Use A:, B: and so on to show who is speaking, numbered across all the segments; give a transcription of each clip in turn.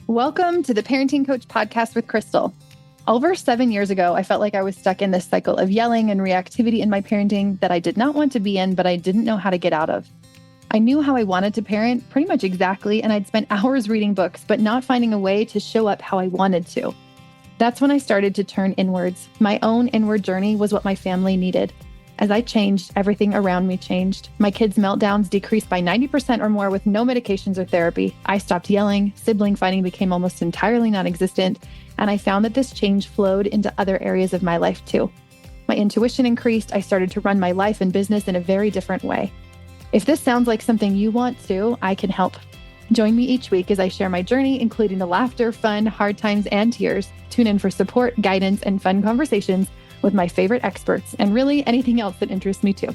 A: Welcome to the Parenting Coach Podcast with Crystal. Over 7 years ago, I felt like I was stuck in this cycle of yelling and reactivity in my parenting that I did not want to be in, but I didn't know how to get out of. I knew how I wanted to parent pretty much exactly, and I'd spent hours reading books, but not finding a way to show up how I wanted to. That's when I started to turn inwards. My own inward journey was what my family needed. As I changed, everything around me changed. My kids' meltdowns decreased by 90% or more with no medications or therapy. I stopped yelling, sibling fighting became almost entirely non-existent, and I found that this change flowed into other areas of my life too. My intuition increased. I started to run my life and business in a very different way. If this sounds like something you want to, I can help. Join me each week as I share my journey, including the laughter, fun, hard times, and tears. Tune in for support, guidance, and fun conversations with my favorite experts, and really anything else that interests me too.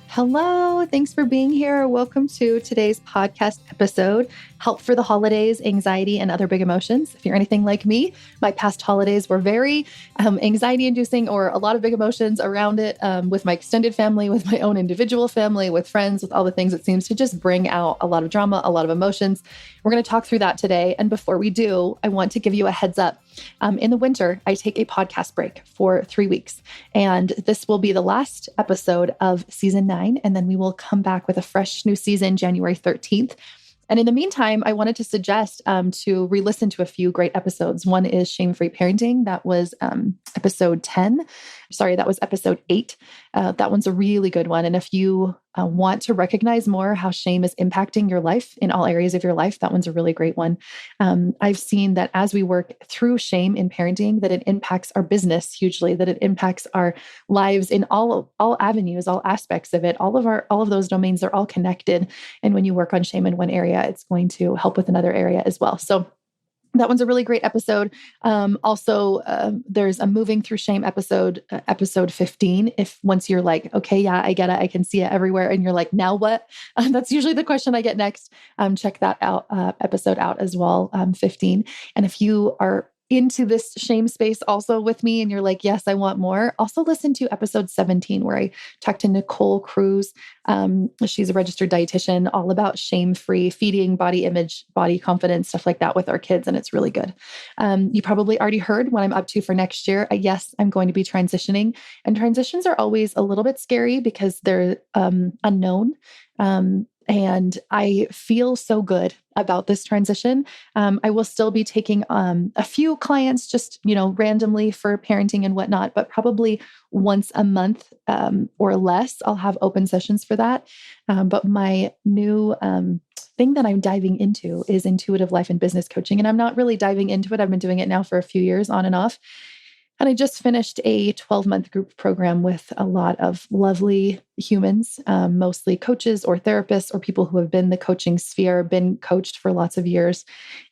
A: Hello, thanks for being here. Welcome to today's podcast episode, Help for the Holidays, Anxiety, and Other Big Emotions. If you're anything like me, my past holidays were very anxiety-inducing or a lot of big emotions around it with my extended family, with my own individual family, with friends, with all the things it seems to just bring out a lot of drama, a lot of emotions. We're going to talk through that today. And before we do, I want to give you a heads up. In the winter, I take a podcast break for 3 weeks, and this will be the last episode of season 9. And then we will come back with a fresh new season, January 13th. And in the meantime, I wanted to suggest to re-listen to a few great episodes. One is Shame-Free Parenting. That was episode 10. Sorry, that was episode 8. That one's a really good one. And if you want to recognize more how shame is impacting your life in all areas of your life, that one's a really great one. I've seen that as we work through shame in parenting, that it impacts our business hugely, that it impacts our lives in all avenues, all aspects of it. All of those domains are all connected. And when you work on shame in one area, it's going to help with another area as well. So that one's a really great episode. There's a moving through shame episode, episode 15. If once you're like, okay, yeah, I get it. I can see it everywhere. And you're like, now what? That's usually the question I get next. Check that out, episode out as well, 15. And if you are into this shame space also with me and you're like, yes, I want more, also listen to episode 17, where I talked to Nicole Cruz. She's a registered dietitian, all about shame-free feeding, body image, body confidence, stuff like that with our kids. And it's really good. You probably already heard what I'm up to for next year. Yes, I'm going to be transitioning, and transitions are always a little bit scary because they're unknown. And I feel so good about this transition. I will still be taking a few clients just, randomly for parenting and whatnot, but probably once a month or less, I'll have open sessions for that. But my new thing that I'm diving into is intuitive life and business coaching. And I'm not really diving into it. I've been doing it now for a few years on and off. And I just finished a 12-month group program with a lot of lovely humans, mostly coaches or therapists or people who have been in the coaching sphere, been coached for lots of years.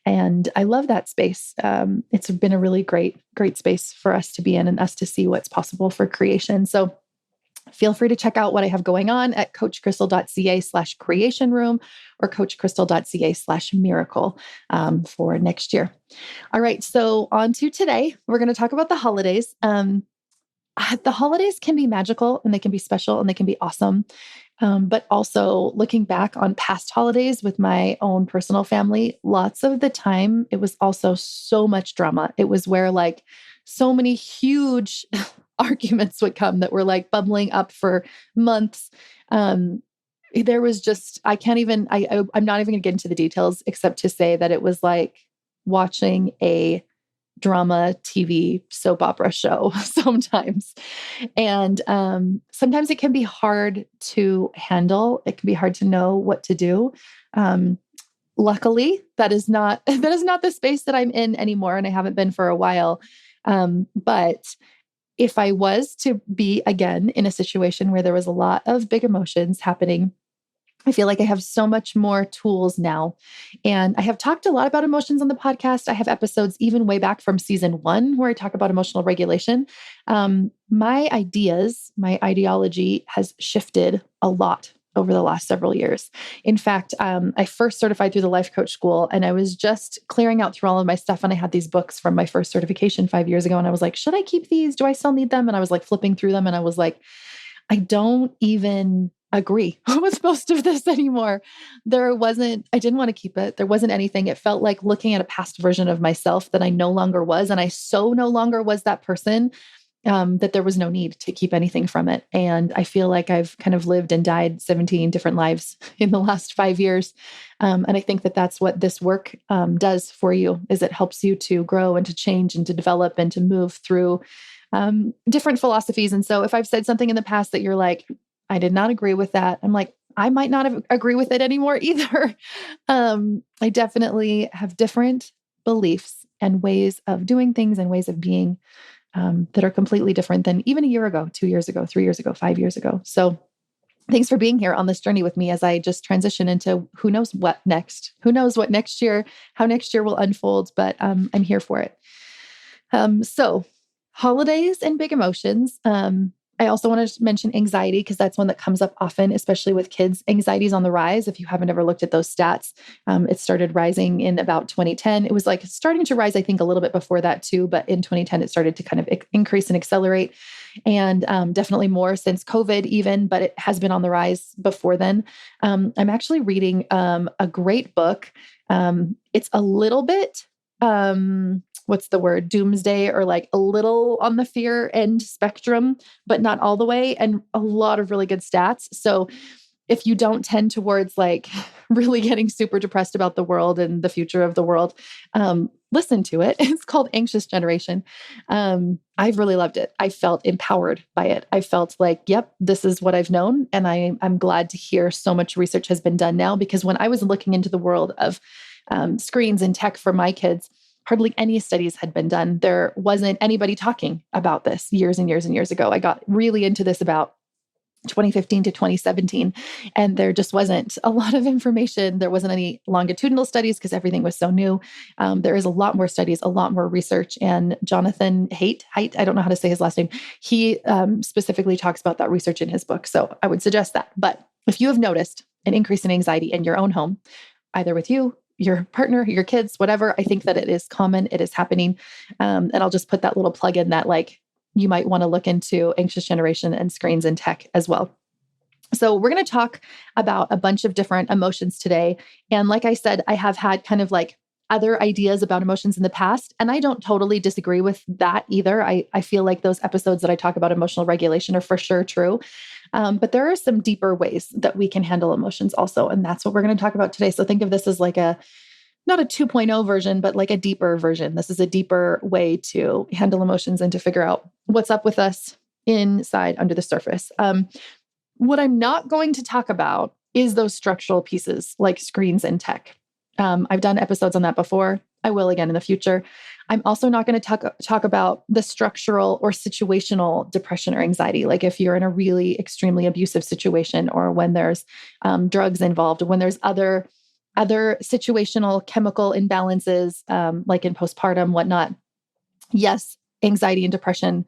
A: And I love that space. It's been a really great space for us to be in and us to see what's possible for creation. So feel free to check out what I have going on at coachcrystal.ca/creation room or coachcrystal.ca/miracle for next year. All right. So on to today, we're going to talk about the holidays. The holidays can be magical and they can be special and they can be awesome. But also looking back on past holidays with my own personal family, lots of the time, it was also so much drama. It was where so many huge arguments would come that were bubbling up for months. There was just, I'm not even going to get into the details except to say that it was like watching a drama TV soap opera show sometimes. And sometimes it can be hard to handle. It can be hard to know what to do. Luckily, that is not the space that I'm in anymore, and I haven't been for a while. But if I was to be again in a situation where there was a lot of big emotions happening, I feel like I have so much more tools now. And I have talked a lot about emotions on the podcast. I have episodes even way back from season 1 where I talk about emotional regulation. My ideology has shifted a lot over the last several years. In fact, I first certified through the life coach school, and I was just clearing out through all of my stuff. And I had these books from my first certification 5 years ago. And I was like, should I keep these? Do I still need them? And I was flipping through them. And I was like, I don't even agree with most of this anymore. I didn't want to keep it. There wasn't anything. It felt like looking at a past version of myself that I no longer was. And I so no longer was that person, that there was no need to keep anything from it. And I feel like I've kind of lived and died 17 different lives in the last 5 years. And I think that that's what this work does for you, is it helps you to grow and to change and to develop and to move through different philosophies. And so if I've said something in the past that you're like, I did not agree with that, I'm like, I might not agree with it anymore either. I definitely have different beliefs and ways of doing things and ways of being that are completely different than even a year ago, 2 years ago, 3 years ago, 5 years ago. So thanks for being here on this journey with me as I just transition into who knows what next, how next year will unfold, but I'm here for it. So holidays and big emotions. I also want to mention anxiety because that's one that comes up often, especially with kids. Anxiety is on the rise. If you haven't ever looked at those stats, it started rising in about 2010. It was like starting to rise, I think, a little bit before that too. But in 2010, it started to kind of increase and accelerate, and definitely more since COVID even, but it has been on the rise before then. I'm actually reading a great book. It's a little bit what's the word, doomsday, or like a little on the fear end spectrum, but not all the way, and a lot of really good stats. So if you don't tend towards like really getting super depressed about the world and the future of the world, listen to it. It's called Anxious Generation. I've really loved it. I felt empowered by it. I felt like, yep, this is what I've known. And I'm glad to hear so much research has been done now, because when I was looking into the world of screens and tech for my kids, hardly any studies had been done. There wasn't anybody talking about this years and years and years ago. I got really into this about 2015 to 2017, and there just wasn't a lot of information. There wasn't any longitudinal studies because everything was so new. There is a lot more studies, a lot more research, and Jonathan Haidt, I don't know how to say his last name. He specifically talks about that research in his book. So I would suggest that. But if you have noticed an increase in anxiety in your own home, either with you, your partner, your kids, whatever, I think that it is common. It is happening. And I'll just put that little plug in that like you might want to look into Anxious Generation and screens and tech as well. So we're going to talk about a bunch of different emotions today. And like I said, I have had kind of like other ideas about emotions in the past, and I don't totally disagree with that either. I feel like those episodes that I talk about emotional regulation are for sure true. But there are some deeper ways that we can handle emotions also. And that's what we're going to talk about today. So think of this as like not a 2.0 version, but like a deeper version. This is a deeper way to handle emotions and to figure out what's up with us inside under the surface. What I'm not going to talk about is those structural pieces like screens and tech. I've done episodes on that before. I will again in the future. I'm also not going to talk about the structural or situational depression or anxiety. Like if you're in a really extremely abusive situation, or when there's drugs involved, or when there's other situational chemical imbalances, like in postpartum, whatnot. Yes, anxiety and depression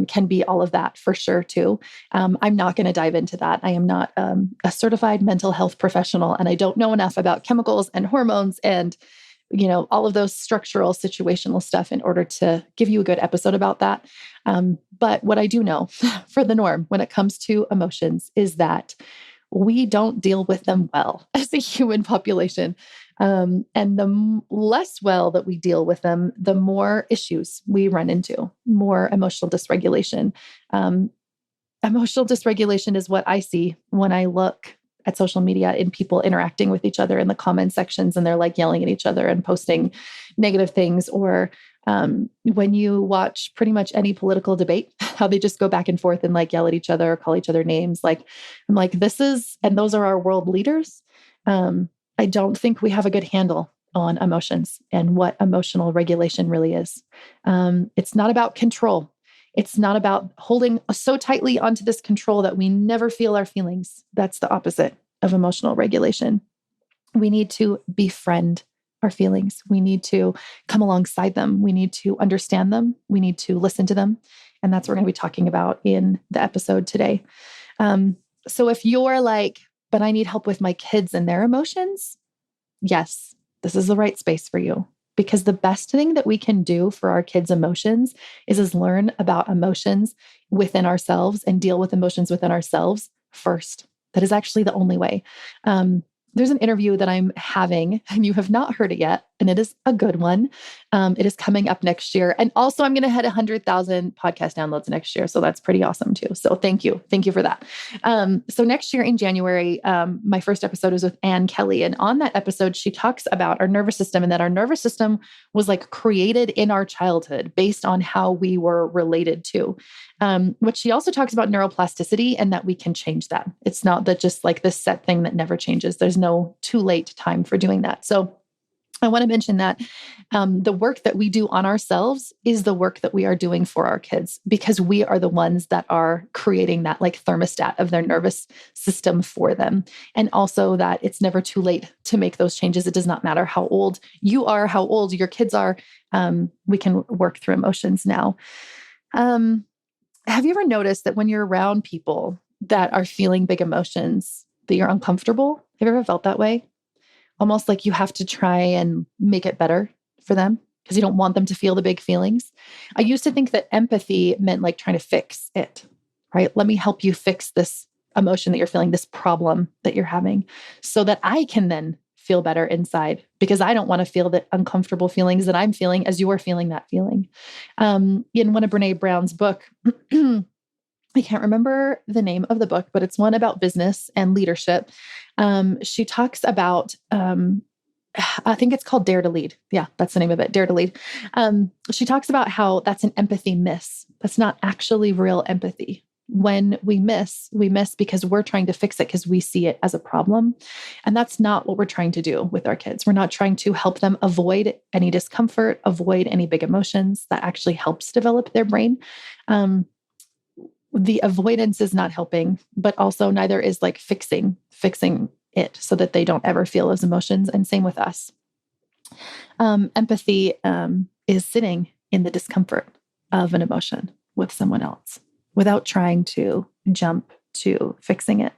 A: can be all of that for sure too. I'm not going to dive into that. I am not a certified mental health professional, and I don't know enough about chemicals and hormones and all of those structural situational stuff in order to give you a good episode about that. But what I do know for the norm when it comes to emotions is that we don't deal with them well as a human population. And the less well that we deal with them, the more issues we run into, more emotional dysregulation. Emotional dysregulation is what I see when I look at social media in people interacting with each other in the comment sections, and they're like yelling at each other and posting negative things. Or when you watch pretty much any political debate, how they just go back and forth and like yell at each other or call each other names. Like, I'm like, and those are our world leaders. I don't think we have a good handle on emotions and what emotional regulation really is. It's not about control. It's not about holding so tightly onto this control that we never feel our feelings. That's the opposite of emotional regulation. We need to befriend our feelings. We need to come alongside them. We need to understand them. We need to listen to them. And that's what we're going to be talking about in the episode today. So if you're like, but I need help with my kids and their emotions, yes, this is the right space for you. Because the best thing that we can do for our kids' emotions is learn about emotions within ourselves and deal with emotions within ourselves first. That is actually the only way. There's an interview that I'm having, and you have not heard it yet, and it is a good one. It is coming up next year. And also, I'm going to hit 100,000 podcast downloads next year. So that's pretty awesome too. So thank you. Thank you for that. So next year in January, my first episode is with Ann Kelly. And on that episode, she talks about our nervous system and that our nervous system was like created in our childhood based on how we were related to. But she also talks about neuroplasticity and that we can change that. It's not that just like this set thing that never changes. There's no too late time for doing that. So I want to mention that the work that we do on ourselves is the work that we are doing for our kids, because we are the ones that are creating that like thermostat of their nervous system for them. And also that it's never too late to make those changes. It does not matter how old you are, how old your kids are. We can work through emotions now. Have you ever noticed that when you're around people that are feeling big emotions, that you're uncomfortable? Have you ever felt that way? Almost like you have to try and make it better for them because you don't want them to feel the big feelings. I used to think that empathy meant like trying to fix it, right? Let me help you fix this emotion that you're feeling, this problem that you're having, so that I can then feel better inside, because I don't want to feel the uncomfortable feelings that I'm feeling as you're feeling that feeling. In one of Brene Brown's book, I can't remember the name of the book, but it's one about business and leadership. She talks about, I think it's called Dare to Lead. Yeah, that's the name of it, Dare to Lead. She talks about how that's an empathy miss. That's not actually real empathy. When we miss because we're trying to fix it because we see it as a problem. And that's not what we're trying to do with our kids. We're not trying to help them avoid any discomfort, avoid any big emotions. That actually helps develop their brain. The avoidance is not helping, but also neither is like fixing it so that they don't ever feel those emotions. And same with us. Empathy is sitting in the discomfort of an emotion with someone else without trying to jump to fixing it.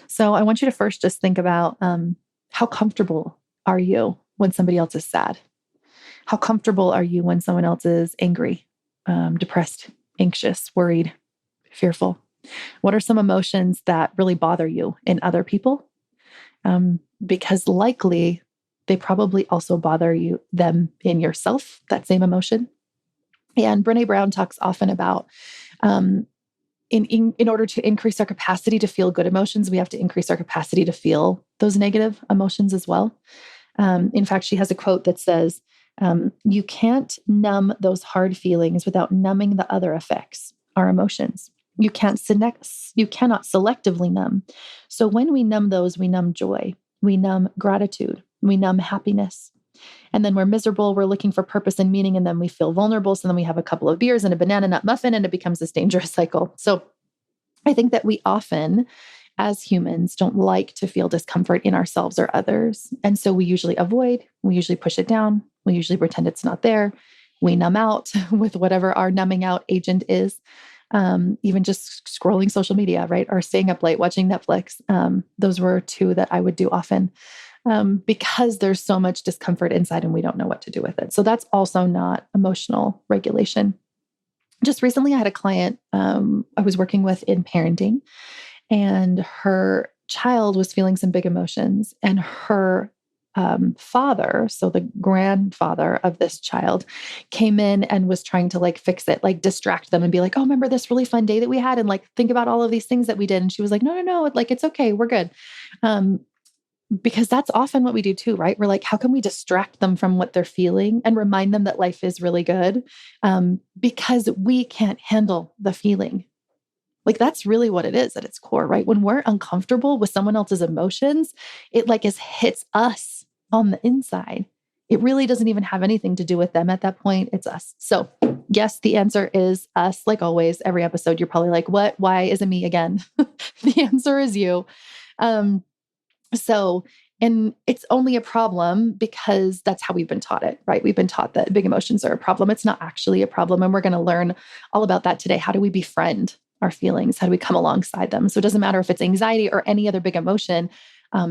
A: So I want you to first just think about how comfortable are you when somebody else is sad? How comfortable are you when someone else is angry, depressed, anxious, worried, fearful? What are some emotions that really bother you in other people? Because likely they probably also bother them in yourself, that same emotion. And Brene Brown talks often about in order to increase our capacity to feel good emotions, we have to increase our capacity to feel those negative emotions as well. In fact, she has a quote that says, you can't numb those hard feelings without numbing the other effects, our emotions. You cannot selectively numb. So when we numb those, we numb joy, we numb gratitude, we numb happiness. And then we're miserable, we're looking for purpose and meaning, and then we feel vulnerable. So then we have a couple of beers and a banana nut muffin, and it becomes this dangerous cycle. So I think that we often, as humans, don't like to feel discomfort in ourselves or others. And so we usually avoid, we usually push it down, we usually pretend it's not there. We numb out with whatever our numbing out agent is. Even just scrolling social media, right? Or staying up late, watching Netflix. Those were two that I would do often. Because there's so much discomfort inside and we don't know what to do with it. So that's also not emotional regulation. Just recently, I had a client I was working with in parenting, and her child was feeling some big emotions, and her father, so the grandfather of this child, came in and was trying to like fix it, like distract them and be like, oh, remember this really fun day that we had? And like, think about all of these things that we did. And she was like, no, like, it's okay. We're good. Because that's often what we do too, right? We're like, how can we distract them from what they're feeling and remind them that life is really good? Because we can't handle the feeling. Like that's really what it is at its core, right? When we're uncomfortable with someone else's emotions, it like hits us on the inside. It really doesn't even have anything to do with them at that point. It's us. So yes, the answer is us. Like always, every episode, you're probably like, what? Why is it me again? The answer is you. And it's only a problem because that's how we've been taught it, right? We've been taught that big emotions are a problem. It's not actually a problem. And we're going to learn all about that today. How do we befriend our feelings? How do we come alongside them? So it doesn't matter if it's anxiety or any other big emotion.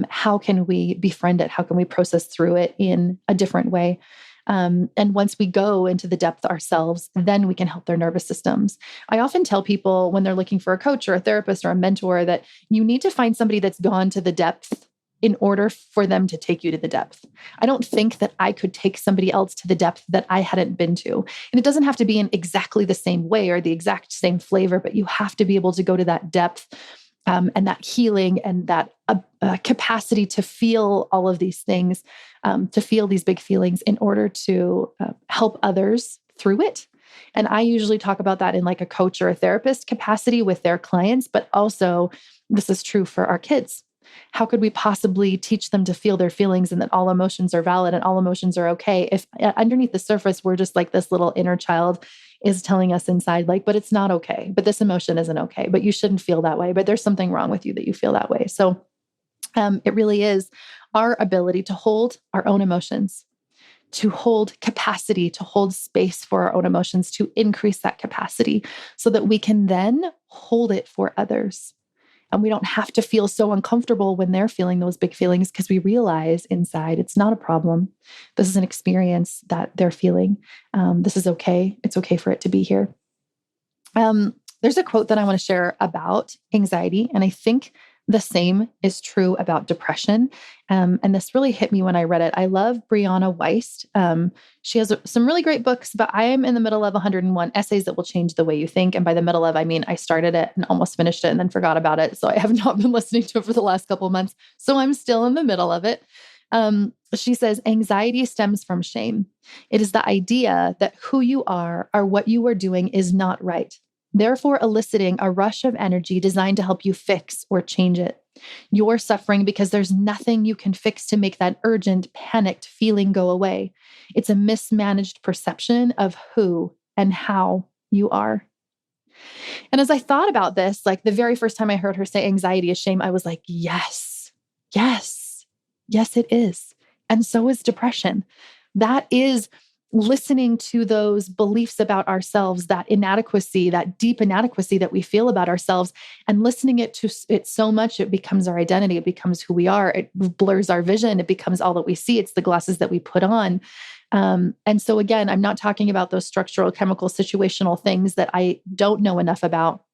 A: How can we befriend it? How can we process through it in a different way? And once we go into the depth ourselves, then we can help their nervous systems. I often tell people when they're looking for a coach or a therapist or a mentor that you need to find somebody that's gone to the depth in order for them to take you to the depth. I don't think that I could take somebody else to the depth that I hadn't been to. And it doesn't have to be in exactly the same way or the exact same flavor, but you have to be able to go to that depth and that healing and that capacity to feel all of these things, to feel these big feelings in order to help others through it. And I usually talk about that in like a coach or a therapist capacity with their clients, but also this is true for our kids. How could we possibly teach them to feel their feelings and that all emotions are valid and all emotions are okay if underneath the surface, we're just like this little inner child is telling us inside, like, but it's not okay. But this emotion isn't okay. But you shouldn't feel that way. But there's something wrong with you that you feel that way. So it really is our ability to hold our own emotions, to hold capacity, to hold space for our own emotions, to increase that capacity so that we can then hold it for others. And we don't have to feel so uncomfortable when they're feeling those big feelings because we realize inside it's not a problem. This is an experience that they're feeling. This is okay. It's okay for it to be here. There's a quote that I want to share about anxiety, and I think the same is true about depression. And this really hit me when I read it. I love Brianna Wiest. She has some really great books, but I am in the middle of 101 essays that will change the way you think. And by the middle of, I mean, I started it and almost finished it and then forgot about it. So I have not been listening to it for the last couple of months. So I'm still in the middle of it. She says, anxiety stems from shame. It is the idea that who you are or what you are doing is not right, therefore eliciting a rush of energy designed to help you fix or change it. You're suffering because there's nothing you can fix to make that urgent, panicked feeling go away. It's a mismanaged perception of who and how you are. And as I thought about this, like the very first time I heard her say anxiety is shame, I was like, yes, yes, yes, it is. And so is depression. That is listening to those beliefs about ourselves, that inadequacy, that deep inadequacy that we feel about ourselves, and listening to it so much, it becomes our identity. It becomes who we are. It blurs our vision. It becomes all that we see. It's the glasses that we put on. And so again, I'm not talking about those structural, chemical, situational things that I don't know enough about.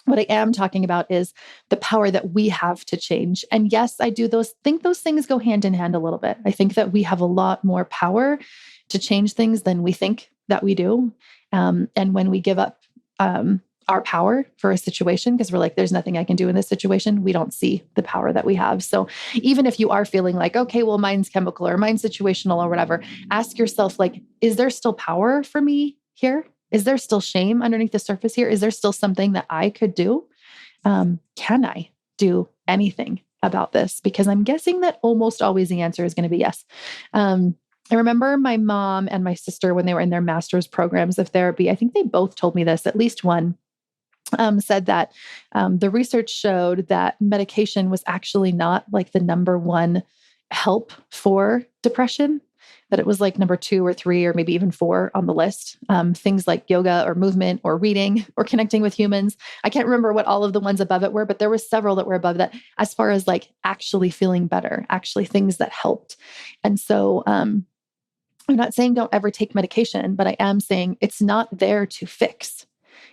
A: What I am talking about is the power that we have to change. And yes, I do think those things go hand in hand a little bit. I think that we have a lot more power to change things than we think that we do. And when we give up our power for a situation, because we're like, there's nothing I can do in this situation, we don't see the power that we have. So even if you are feeling like, okay, well, mine's chemical or mine's situational or whatever, ask yourself, like, is there still power for me here? Is there still shame underneath the surface here? Is there still something that I could do? Can I do anything about this? Because I'm guessing that almost always the answer is going to be yes. I remember my mom and my sister, when they were in their master's programs of therapy, I think they both told me this, at least one, said that the research showed that medication was actually not like the number one help for depression, that it was like number 2 or 3 or maybe even 4 on the list. Things like yoga or movement or reading or connecting with humans. I can't remember what all of the ones above it were, but there were several that were above that as far as like actually feeling better, actually things that helped. And so I'm not saying don't ever take medication, but I am saying it's not there to fix.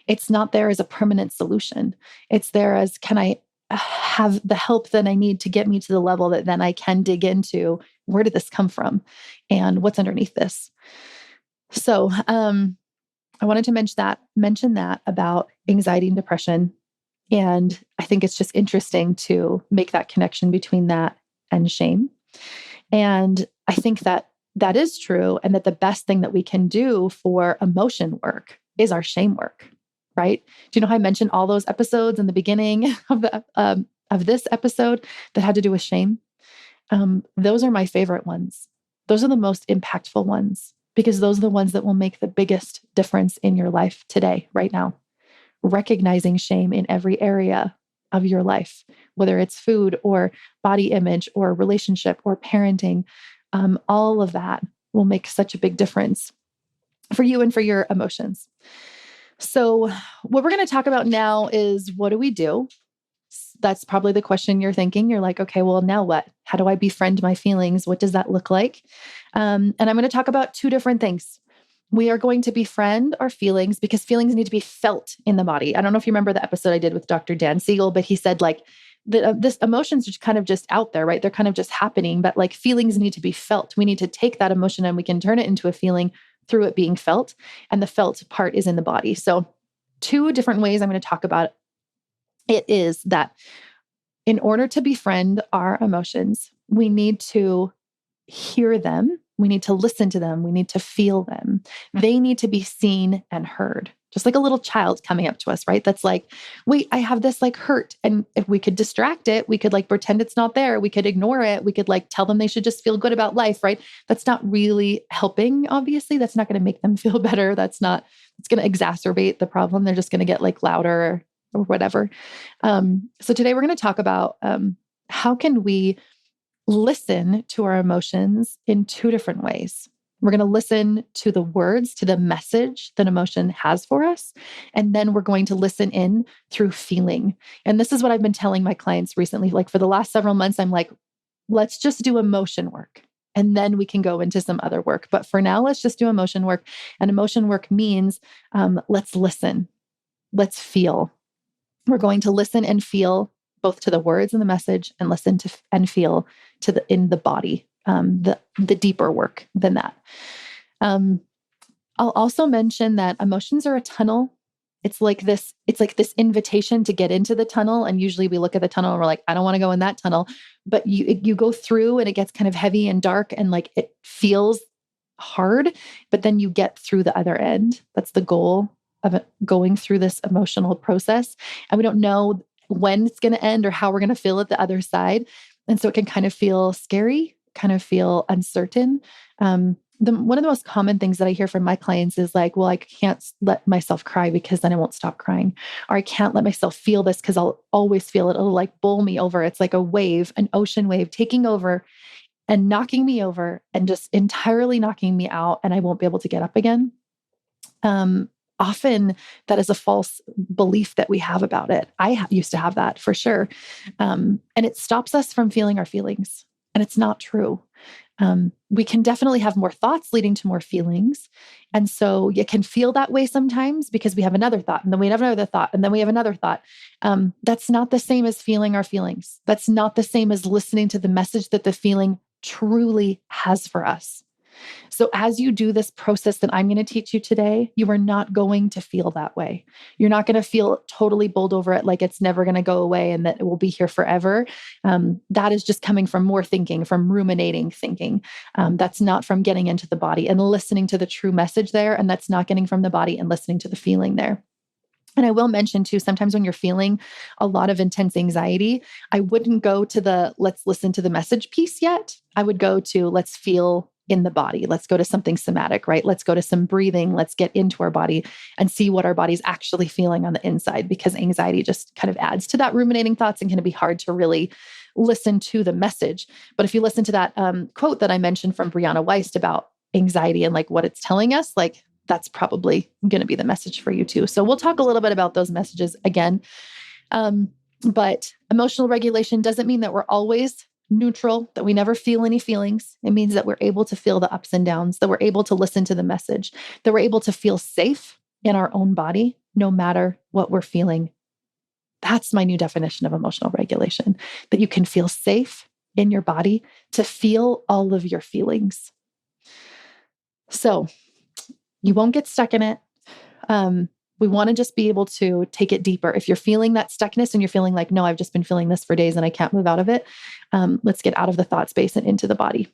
A: It's not there as a permanent solution. It's there as, can I have the help that I need to get me to the level that then I can dig into, where did this come from and what's underneath this? So I wanted to mention that about anxiety and depression. And I think it's just interesting to make that connection between that and shame. And I think that that is true. And that the best thing that we can do for emotion work is our shame work, right? Do you know how I mentioned all those episodes in the beginning of this episode that had to do with shame? Those are my favorite ones. Those are the most impactful ones because those are the ones that will make the biggest difference in your life today, right now. Recognizing shame in every area of your life, whether it's food or body image or relationship or parenting, all of that will make such a big difference for you and for your emotions. So what we're going to talk about now is, what do we do? That's probably the question you're thinking. You're like, okay, well, now what? How do I befriend my feelings? What does that look like? And I'm going to talk about two different things. We are going to befriend our feelings because feelings need to be felt in the body. I don't know if you remember the episode I did with Dr. Dan Siegel, but he said like this emotions are kind of just out there, right? They're kind of just happening, but like feelings need to be felt. We need to take that emotion and we can turn it into a feeling through it being felt. And the felt part is in the body. So two different ways I'm going to talk about it is that in order to befriend our emotions, we need to hear them. We need to listen to them. We need to feel them. They need to be seen and heard. Just like a little child coming up to us, right? That's like, wait, I have this like hurt. And if we could distract it, we could like pretend it's not there. We could ignore it. We could like tell them they should just feel good about life, right? That's not really helping, obviously. That's not going to make them feel better. It's going to exacerbate the problem. They're just going to get like louder or whatever. So today we're going to talk about how can we listen to our emotions in two different ways. We're going to listen to the words, to the message that emotion has for us. And then we're going to listen in through feeling. And this is what I've been telling my clients recently. Like for the last several months, I'm like, let's just do emotion work. And then we can go into some other work. But for now, let's just do emotion work. And emotion work means let's listen, let's feel. We're going to listen and feel both to the words and the message, and listen to and feel in the body, the deeper work than that. I'll also mention that emotions are a tunnel. It's like this invitation to get into the tunnel. And usually we look at the tunnel and we're like, I don't want to go in that tunnel. But you go through and it gets kind of heavy and dark and like it feels hard, but then you get through the other end. That's the goal of it, going through this emotional process. And we don't know when it's going to end or how we're going to feel at the other side. And so it can kind of feel scary, kind of feel uncertain. One of the most common things that I hear from my clients is like, well, I can't let myself cry because then I won't stop crying. Or I can't let myself feel this because I'll always feel it. It'll like bowl me over. It's like a wave, an ocean wave taking over and knocking me over and just entirely knocking me out. And I won't be able to get up again. Often that is a false belief that we have about it. I used to have that for sure. And it stops us from feeling our feelings. And it's not true. We can definitely have more thoughts leading to more feelings. And so you can feel that way sometimes because we have another thought and then we have another thought and then we have another thought. That's not the same as feeling our feelings. That's not the same as listening to the message that the feeling truly has for us. So as you do this process that I'm going to teach you today, you are not going to feel that way. You're not going to feel totally bowled over it like it's never going to go away and that it will be here forever. That is just coming from more thinking, from ruminating thinking. That's not from getting into the body and listening to the true message there. And that's not getting from the body and listening to the feeling there. And I will mention too, sometimes when you're feeling a lot of intense anxiety, I wouldn't go to the let's listen to the message piece yet. I would go to let's feel in the body. Let's go to something somatic, right? Let's go to some breathing. Let's get into our body and see what our body's actually feeling on the inside, because anxiety just kind of adds to that ruminating thoughts and can be hard to really listen to the message. But if you listen to that quote that I mentioned from Brianna Wiest about anxiety and like what it's telling us, like that's probably going to be the message for you too. So we'll talk a little bit about those messages again. But emotional regulation doesn't mean that we're always neutral, that we never feel any feelings. It means that we're able to feel the ups and downs, that we're able to listen to the message, that we're able to feel safe in our own body, no matter what we're feeling. That's my new definition of emotional regulation, that you can feel safe in your body to feel all of your feelings. So you won't get stuck in it. We want to just be able to take it deeper. If you're feeling that stuckness and you're feeling like, no, I've just been feeling this for days and I can't move out of it, let's get out of the thought space and into the body.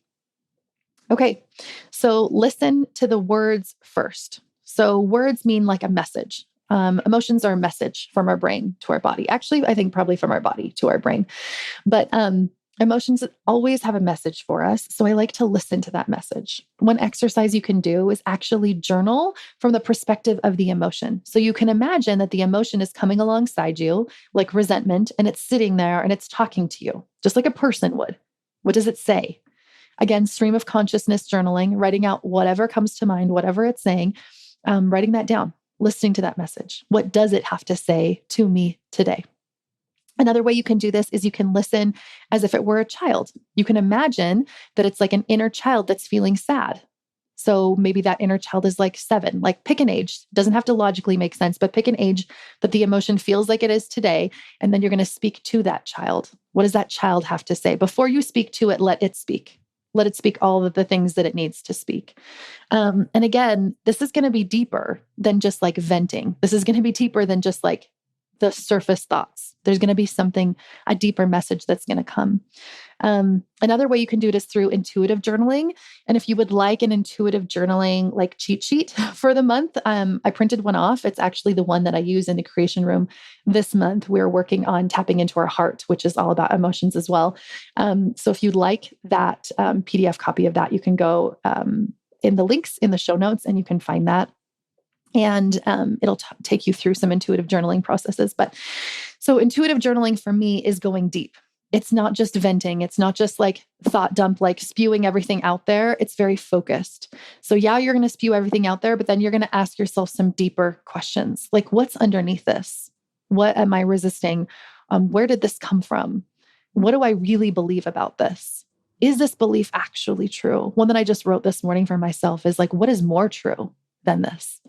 A: Okay, so listen to the words first. So words mean like a message. Emotions are a message from our brain to our body. Actually, I think probably from our body to our brain. But emotions always have a message for us. So I like to listen to that message. One exercise you can do is actually journal from the perspective of the emotion. So you can imagine that the emotion is coming alongside you, like resentment, and it's sitting there and it's talking to you, just like a person would. What does it say? Again, stream of consciousness journaling, writing out whatever comes to mind, whatever it's saying, writing that down, listening to that message. What does it have to say to me today? Another way you can do this is you can listen as if it were a child. You can imagine that it's like an inner child that's feeling sad. So maybe that inner child is like 7, like pick an age, doesn't have to logically make sense, but pick an age that the emotion feels like it is today. And then you're going to speak to that child. What does that child have to say? Before you speak to it, let it speak. Let it speak all of the things that it needs to speak. And again, this is going to be deeper than just like venting. This is going to be deeper than just like the surface thoughts. There's going to be something, a deeper message that's going to come. Another way you can do it is through intuitive journaling. And if you would like an intuitive journaling like cheat sheet for the month, I printed one off. It's actually the one that I use in the creation room this month. We're working on tapping into our heart, which is all about emotions as well. So if you'd like that PDF copy of that, you can go in the links in the show notes and you can find that. And it'll take you through some intuitive journaling processes. But so intuitive journaling for me is going deep. It's not just venting. It's not just like thought dump, like spewing everything out there. It's very focused. So yeah, you're going to spew everything out there, but then you're going to ask yourself some deeper questions. Like, what's underneath this? What am I resisting? Where did this come from? What do I really believe about this? Is this belief actually true? One that I just wrote this morning for myself is like, what is more true than this?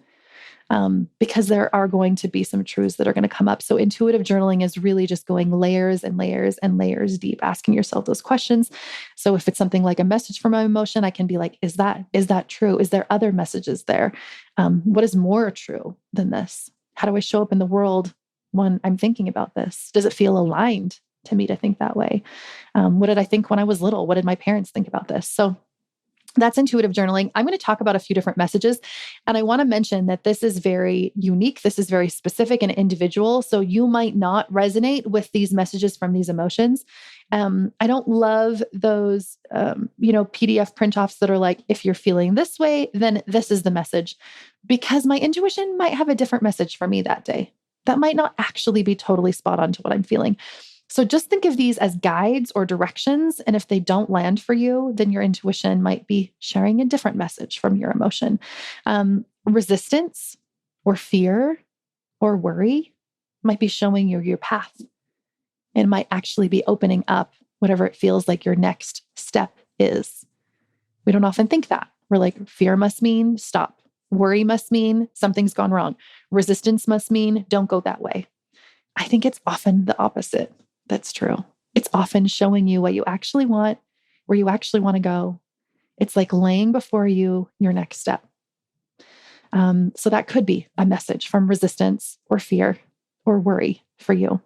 A: Because there are going to be some truths that are going to come up. So intuitive journaling is really just going layers and layers and layers deep, asking yourself those questions. So if it's something like a message from my emotion, I can be like, is that true? Is there other messages there? What is more true than this? How do I show up in the world when I'm thinking about this? Does it feel aligned to me to think that way? What did I think when I was little? What did my parents think about this? So that's intuitive journaling. I'm going to talk about a few different messages. And I want to mention that this is very unique. This is very specific and individual. So you might not resonate with these messages from these emotions. I don't love those, PDF print offs that are like, if you're feeling this way, then this is the message, because my intuition might have a different message for me that day. That might not actually be totally spot on to what I'm feeling. So just think of these as guides or directions. And if they don't land for you, then your intuition might be sharing a different message from your emotion. Resistance or fear or worry might be showing you your path. It might actually be opening up whatever it feels like your next step is. We don't often think that. We're like, fear must mean stop. Worry must mean something's gone wrong. Resistance must mean don't go that way. I think it's often the opposite. That's true. It's often showing you what you actually want, where you actually want to go. It's like laying before you your next step. So that could be a message from resistance or fear or worry for you.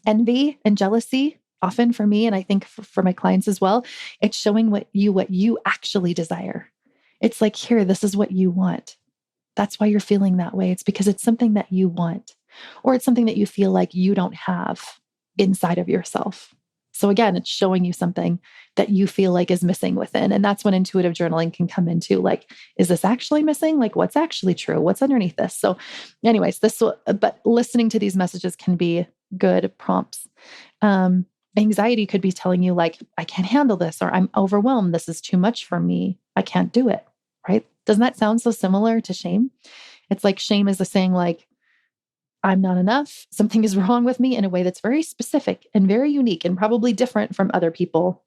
A: Envy and jealousy, often for me, and I think for my clients as well, it's showing what you actually desire. It's like, here, this is what you want. That's why you're feeling that way. It's because it's something that you want, or it's something that you feel like you don't have inside of yourself. So again, it's showing you something that you feel like is missing within. And that's when intuitive journaling can come into like, is this actually missing? Like, what's actually true? What's underneath this? So anyways, but listening to these messages can be good prompts. Anxiety could be telling you like, I can't handle this, or I'm overwhelmed. This is too much for me. I can't do it. Right? Doesn't that sound so similar to shame? It's like shame is the saying like, I'm not enough. Something is wrong with me in a way that's very specific and very unique and probably different from other people.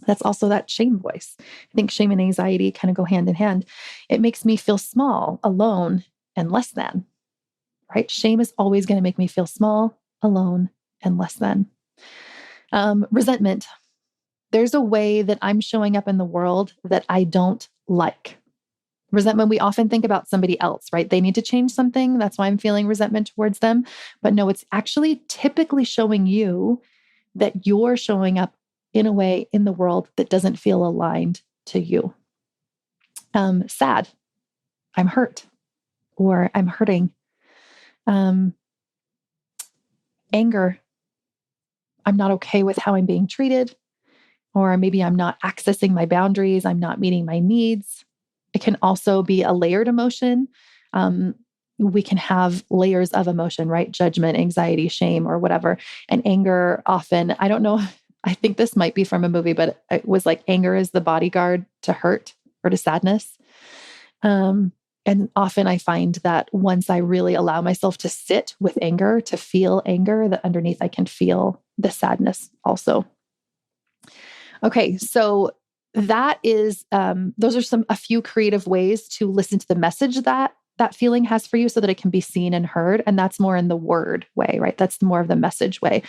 A: That's also that shame voice. I think shame and anxiety kind of go hand in hand. It makes me feel small, alone, and less than, right? Shame is always going to make me feel small, alone, and less than. Resentment. There's a way that I'm showing up in the world that I don't like. Resentment, we often think about somebody else, right? They need to change something. That's why I'm feeling resentment towards them. But no, it's actually typically showing you that you're showing up in a way in the world that doesn't feel aligned to you. Sad, I'm hurt, or I'm hurting. Anger, I'm not okay with how I'm being treated, or maybe I'm not accessing my boundaries. I'm not meeting my needs. It can also be a layered emotion. We can have layers of emotion, right? Judgment, anxiety, shame, or whatever. And anger often, I don't know, I think this might be from a movie, but it was like anger is the bodyguard to hurt or to sadness. And often I find that once I really allow myself to sit with anger, to feel anger, that underneath I can feel the sadness also. Okay, so that is those are a few creative ways to listen to the message that that feeling has for you so that it can be seen and heard. And that's more in the word way, right? That's more of the message way.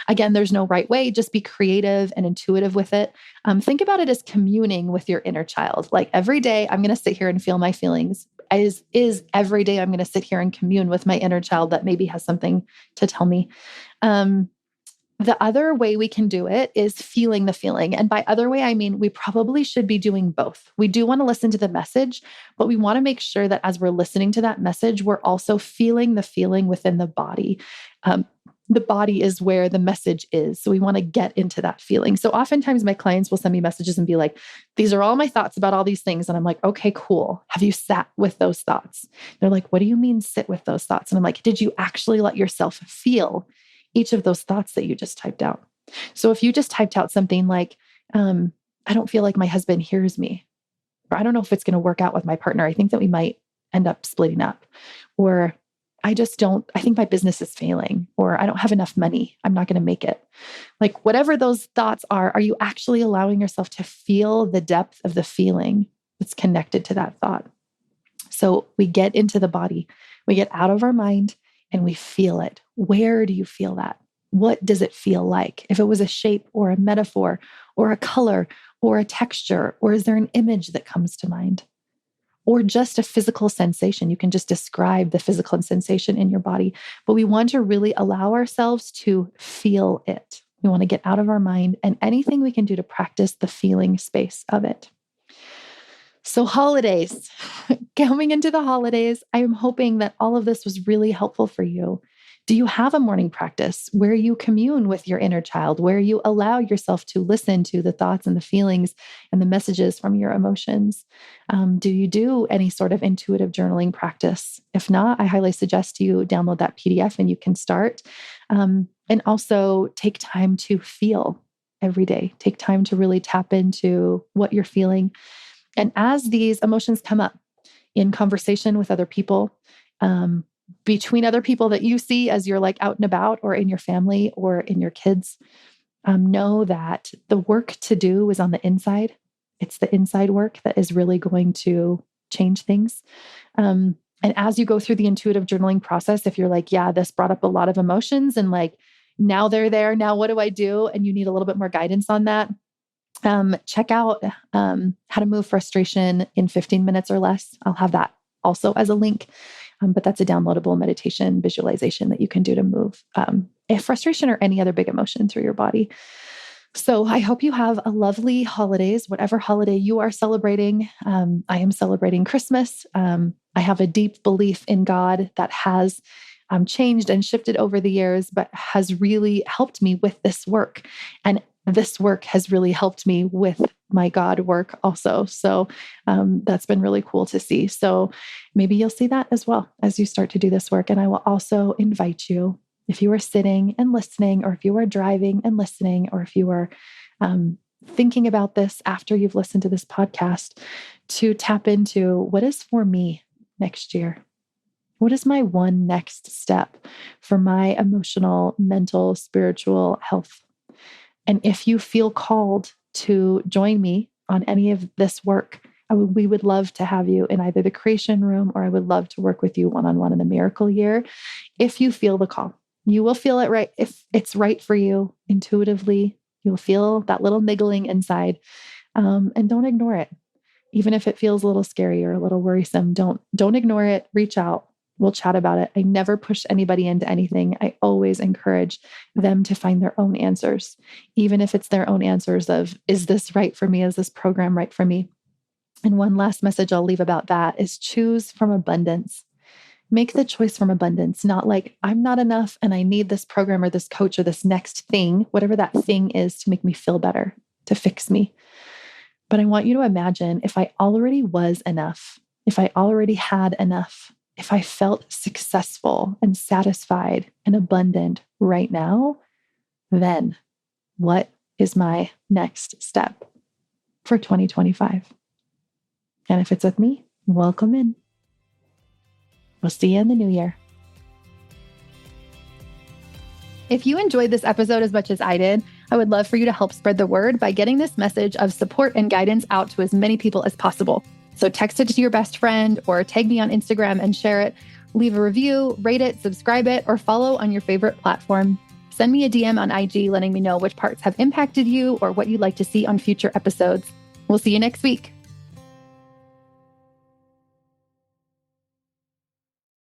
A: Again, there's no right way. Just be creative and intuitive with it. Think about it as communing with your inner child. Like every day, I'm going to sit here and feel my feelings. Is every day I'm going to sit here and commune with my inner child that maybe has something to tell me. Um, the other way we can do it is feeling the feeling. And by other way, I mean, we probably should be doing both. We do want to listen to the message, but we want to make sure that as we're listening to that message, we're also feeling the feeling within the body. The body is where the message is. So we want to get into that feeling. So oftentimes my clients will send me messages and be like, these are all my thoughts about all these things. And I'm like, okay, cool. Have you sat with those thoughts? They're like, what do you mean sit with those thoughts? And I'm like, did you actually let yourself feel each of those thoughts that you just typed out? So if you just typed out something like, I don't feel like my husband hears me, or I don't know if it's going to work out with my partner. I think that we might end up splitting up, or I think my business is failing, or I don't have enough money. I'm not going to make it. Like whatever those thoughts are you actually allowing yourself to feel the depth of the feeling that's connected to that thought? So we get into the body, we get out of our mind, and we feel it. Where do you feel that? What does it feel like? If it was a shape or a metaphor or a color or a texture, or is there an image that comes to mind? Or just a physical sensation. You can just describe the physical sensation in your body. But we want to really allow ourselves to feel it. We want to get out of our mind and anything we can do to practice the feeling space of it. So holidays, coming into the holidays, I am hoping that all of this was really helpful for you. Do you have a morning practice where you commune with your inner child, where you allow yourself to listen to the thoughts and the feelings and the messages from your emotions? Do you do any sort of intuitive journaling practice? If not, I highly suggest you download that PDF and you can start. And also take time to feel every day. Take time to really tap into what you're feeling. And as these emotions come up in conversation with other people, between other people that you see as you're like out and about, or in your family or in your kids, know that the work to do is on the inside. It's the inside work that is really going to change things. And as you go through the intuitive journaling process, if you're like, yeah, this brought up a lot of emotions and like, now they're there, now what do I do? And you need a little bit more guidance on that. Check out how to move frustration in 15 minutes or less. I'll have that also as a link, but that's a downloadable meditation visualization that you can do to move frustration or any other big emotion through your body. So I hope you have a lovely holidays, whatever holiday you are celebrating. I am celebrating Christmas. I have a deep belief in God that has changed and shifted over the years, but has really helped me with this work. And this work has really helped me with my God work also. So that's been really cool to see. So maybe you'll see that as well as you start to do this work. And I will also invite you, if you are sitting and listening, or if you are driving and listening, or if you are thinking about this after you've listened to this podcast, to tap into what is for me next year. What is my one next step for my emotional, mental, spiritual health? And if you feel called to join me on any of this work, we would love to have you in either the creation room, or I would love to work with you one-on-one in the miracle year. If you feel the call, you will feel it right. If it's right for you intuitively, you'll feel that little niggling inside, and don't ignore it. Even if it feels a little scary or a little worrisome, don't ignore it. Reach out. We'll chat about it. I never push anybody into anything. I always encourage them to find their own answers, even if it's their own answers of, is this right for me? Is this program right for me? And one last message I'll leave about that is choose from abundance. Make the choice from abundance, not like I'm not enough and I need this program or this coach or this next thing, whatever that thing is, to make me feel better, to fix me. But I want you to imagine if I already was enough, if I already had enough, if I felt successful and satisfied and abundant right now, then what is my next step for 2025? And if it's with me, welcome in. We'll see you in the new year. If you enjoyed this episode as much as I did, I would love for you to help spread the word by getting this message of support and guidance out to as many people as possible. So text it to your best friend or tag me on Instagram and share it. Leave a review, rate it, subscribe it, or follow on your favorite platform. Send me a DM on IG letting me know which parts have impacted you or what you'd like to see on future episodes. We'll see you next week.